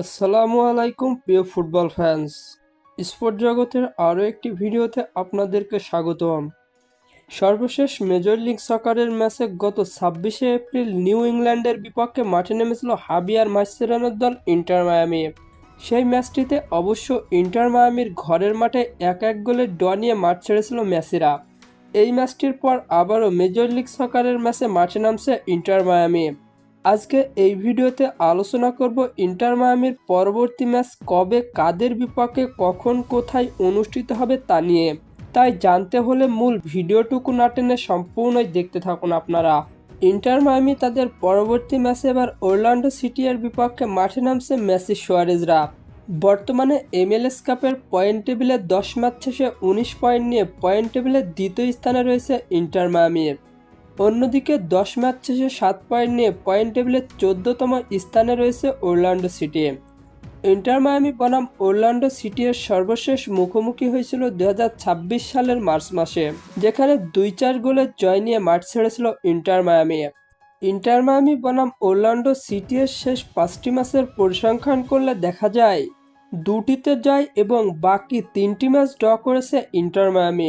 আসসালামু আলাইকুম প্রিয় ফুটবল ফ্যান্স। স্পোর্ট জগতের আরও একটি ভিডিওতে আপনাদেরকে স্বাগতম। সর্বশেষ মেজর লিগ সকারের ম্যাচে গত 26শে এপ্রিল নিউ ইংল্যান্ডের বিপক্ষে মাঠে নেমেছিল হাবিয়ার মাসচেরানোর দল ইন্টার মায়ামি। সেই ম্যাচটিতে অবশ্য ইন্টার মায়ামির ঘরের মাঠে 1-1 গোলের ড্র নিয়ে মাঠ ছেড়েছিল মেসিরা। এই ম্যাচটির পর আবারও মেজর লিগ সকারের ম্যাচে মাঠে নামছে ইন্টার মায়ামি। আজকে এই ভিডিওতে আলোচনা করব ইন্টার মায়ামির পরবর্তী ম্যাচ কবে, কাদের বিপক্ষে, কখন, কোথায় অনুষ্ঠিত হবে তা নিয়ে। তাই জানতে হলে মূল ভিডিওটুকু না টেনে সম্পূর্ণই দেখতে থাকুন আপনারা। ইন্টার মায়ামি তাদের পরবর্তী ম্যাচে এবার অরল্যান্ডো সিটির বিপক্ষে মাঠে নামছে মেসি সুয়ারেজরা। বর্তমানে MLS কাপের পয়েন্ট টেবিলে 10 ম্যাচ শেষে 19 পয়েন্ট নিয়ে পয়েন্ট টেবিলের দ্বিতীয় স্থানে রয়েছে ইন্টার মায়ামি। অন্যদিকে 10 ম্যাচ শেষে 7 পয়েন্ট নিয়ে পয়েন্ট টেবিলের 14তম স্থানে রয়েছে অরল্যান্ডো সিটি। ইন্টার মায়ামি বনাম অরল্যান্ডো সিটির সর্বশেষ মুখোমুখি হয়েছিল 2026 সালের মার্চ মাসে, যেখানে 2-4 গোলের জয় নিয়ে মাঠ ছেড়েছিল ইন্টার মায়ামি। ইন্টার মায়ামি বনাম অরল্যান্ডো সিটির শেষ 5টি ম্যাচের পরিসংখ্যান করলে দেখা যায় 2টিতে জয় এবং বাকি 3টি ম্যাচ ড্র করেছে ইন্টার মায়ামি।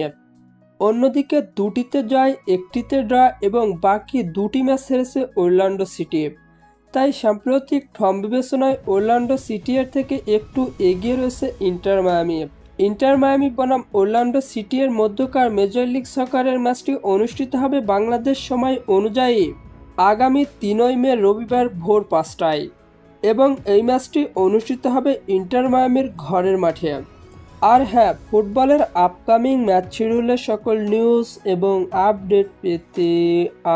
অন্যদিকে 2টিতে জয়, 1টিতে ড্র এবং বাকি 2টি ম্যাচ হেরেছে অরল্যান্ডো সিটি। তাই সাম্প্রতিক ফর্ম বিবেচনায় অরল্যান্ডো সিটির থেকে একটু এগিয়ে রয়েছে ইন্টার মায়ামি। ইন্টার মায়ামি বনাম অরল্যান্ডো সিটির মধ্যকার মেজর লিগ সকারের ম্যাচটি অনুষ্ঠিত হবে বাংলাদেশ সময় অনুযায়ী আগামী 3 মে রবিবার ভোর 5টায় এবং এই ম্যাচটি অনুষ্ঠিত হবে ইন্টার মায়ামির ঘরের মাঠে। আর হ্যাঁ, ফুটবলের আপকামিং ম্যাচ শিডিউলের সকল নিউজ এবং আপডেট পেতে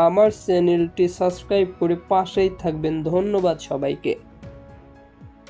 আমার চ্যানেলটি সাবস্ক্রাইব করে পাশেই থাকবেন। ধন্যবাদ সবাইকে।